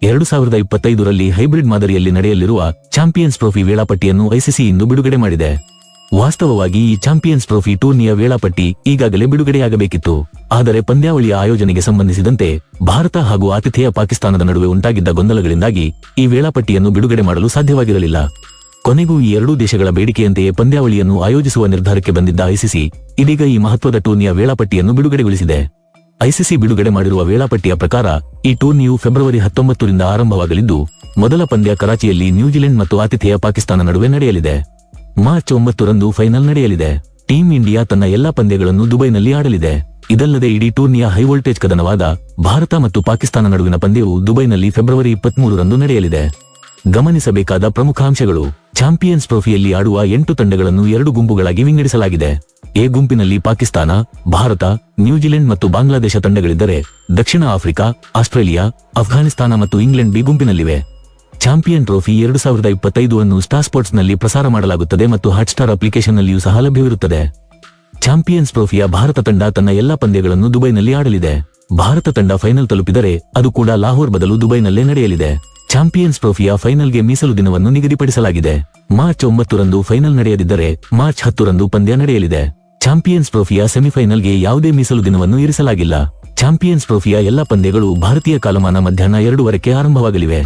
2025ರಲ್ಲಿ hybrid ಮಾದರಿಯಲ್ಲಿ ನಡೆಯಲಿರುವ champions trophy ವೇಳಾಪಟ್ಟಿಯನ್ನು ಐಸಿಸಿ ಇಂದು ಬಿಡುಗಡೆ ಮಾಡಿದೆ. ವಾಸ್ತವವಾಗಿ ಈ ಚಾಂಪಿಯನ್ಸ್ ಟ್ರೋಫಿ ಟೂರ್ನಿಯ ವೇಳಾಪಟ್ಟಿ ಈಗಾಗಲೇ ಬಿಡುಗಡೆಯಾಗಬೇಕಿತ್ತು. ಆದರೆ ಪಂದ್ಯಾವಳಿಯ ಆಯೋಜನೆಗೆ ಸಂಬಂಧಿಸಿದಂತೆ ಭಾರತ ಹಾಗೂ ಆತಿಥೇಯ ಪಾಕಿಸ್ತಾನದ ನಡುವೆ ಉಂಟಾಗಿದ್ದ ಗೊಂದಲಗಳಿಂದಾಗಿ ಈ ವೇಳಾಪಟ್ಟಿಯನ್ನು ಬಿಡುಗಡೆ ಮಾಡಲು ಸಾಧ್ಯವಾಗಿರಲಿಲ್ಲ. ಕೊನೆಗೂ ಈ ಎರಡೂ ದೇಶಗಳ ಬೇಡಿಕೆಯಂತೆಯೇ ಪಂದ್ಯಾವಳಿಯನ್ನು ಆಯೋಜಿಸುವ ನಿರ್ಧಾರಕ್ಕೆ ಬಂದಿದ್ದ ಐಸಿಸಿ ಇದೀಗ ಈ ಮಹತ್ವದ ಟೂರ್ನಿಯ ವೇಳಾಪಟ್ಟಿಯನ್ನು ಬಿಡುಗಡೆಗೊಳಿಸಿದೆ. ಐಸಿಸಿ ಬಿಡುಗಡೆ ಮಾಡಿರುವ ವೇಳಾಪಟ್ಟಿಯ ಪ್ರಕಾರ ಈ ಟೂರ್ನಿಯು ಫೆಬ್ರವರಿ 19ರಿಂದ ಆರಂಭವಾಗಲಿದ್ದು, ಮೊದಲ ಪಂದ್ಯ ಕರಾಚಿಯಲ್ಲಿ ನ್ಯೂಜಿಲೆಂಡ್ ಮತ್ತು ಆತಿಥೇಯ ಪಾಕಿಸ್ತಾನ ನಡುವೆ ನಡೆಯಲಿದೆ. ಮಾರ್ಚ್ 9ರಂದು ಫೈನಲ್ ನಡೆಯಲಿದೆ. ಟೀಂ ಇಂಡಿಯಾ ತನ್ನ ಎಲ್ಲಾ ಪಂದ್ಯಗಳನ್ನು ದುಬೈನಲ್ಲಿ ಆಡಲಿದೆ. ಇದಲ್ಲದೆ ಇಡೀ ಟೂರ್ನಿಯ ಹೈವೋಲ್ಟೇಜ್ ಕದನವಾದ ಭಾರತ ಮತ್ತು ಪಾಕಿಸ್ತಾನ ನಡುವಿನ ಪಂದ್ಯವು ದುಬೈನಲ್ಲಿ ಫೆಬ್ರವರಿ 23ರಂದು ನಡೆಯಲಿದೆ. ಗಮನಿಸಬೇಕಾದ ಪ್ರಮುಖ ಅಂಶಗಳು: ಚಾಂಪಿಯನ್ಸ್ ಟ್ರೋಫಿಯಲ್ಲಿ ಆಡುವ 8 ತಂಡಗಳನ್ನು 2 ಗುಂಪುಗಳಾಗಿ ವಿಂಗಡಿಸಲಾಗಿದೆ. ಎ ಗುಂಪಿನಲ್ಲಿ ಪಾಕಿಸ್ತಾನ, ಭಾರತ, ನ್ಯೂಜಿಲೆಂಡ್ ಮತ್ತು ಬಾಂಗ್ಲಾದೇಶ ತಂಡಗಳಿದ್ದರೆ, ದಕ್ಷಿಣ ಆಫ್ರಿಕಾ, ಆಸ್ಟ್ರೇಲಿಯಾ, ಅಫ್ಘಾನಿಸ್ತಾನ ಮತ್ತು ಇಂಗ್ಲೆಂಡ್ ಬಿ ಗುಂಪಿನಲ್ಲಿವೆ. ಚಾಂಪಿಯನ್ ಟ್ರೋಫಿ 2025 ಅನ್ನು ಸ್ಟಾರ್ ಸ್ಪೋರ್ಟ್ಸ್ನಲ್ಲಿ ಪ್ರಸಾರ ಮಾಡಲಾಗುತ್ತದೆ ಮತ್ತು ಹಾಟ್ಸ್ಟಾರ್ ಅಪ್ಲಿಕೇಶನ್ನಲ್ಲಿಯೂ ಸಹ ಲಭ್ಯವಿರುತ್ತದೆ. ಚಾಂಪಿಯನ್ಸ್ ಟ್ರೋಫಿಯ ಭಾರತ ತಂಡ ತನ್ನ ಎಲ್ಲಾ ಪಂದ್ಯಗಳನ್ನು ದುಬೈನಲ್ಲಿ ಆಡಲಿದೆ. ಭಾರತ ತಂಡ ಫೈನಲ್ ತಲುಪಿದರೆ ಅದು ಕೂಡ ಲಾಹೋರ್ ಬದಲು ದುಬೈನಲ್ಲೇ ನಡೆಯಲಿದೆ. ಚಾಂಪಿಯನ್ಸ್ ಟ್ರೋಫಿಯ ಫೈನಲ್ಗೆ ಮೀಸಲು ದಿನವನ್ನು ನಿಗದಿಪಡಿಸಲಾಗಿದೆ. ಮಾರ್ಚ್ 9ರಂದು ಫೈನಲ್ ನಡೆಯದಿದ್ದರೆ ಮಾರ್ಚ್ 10ರಂದು ಪಂದ್ಯ ನಡೆಯಲಿದೆ. ಚಾಂಪಿಯನ್ಸ್ ಟ್ರೋಫಿಯ ಸೆಮಿಫೈನಲ್ಗೆ ಯಾವುದೇ ಮೀಸಲು ದಿನವನ್ನು ಇರಿಸಲಾಗಿಲ್ಲ. ಚಾಂಪಿಯನ್ಸ್ ಟ್ರೋಫಿಯ ಎಲ್ಲಾ ಪಂದ್ಯಗಳು ಭಾರತೀಯ ಕಾಲಮಾನ ಮಧ್ಯಾಹ್ನ 2 ಆರಂಭವಾಗಲಿವೆ.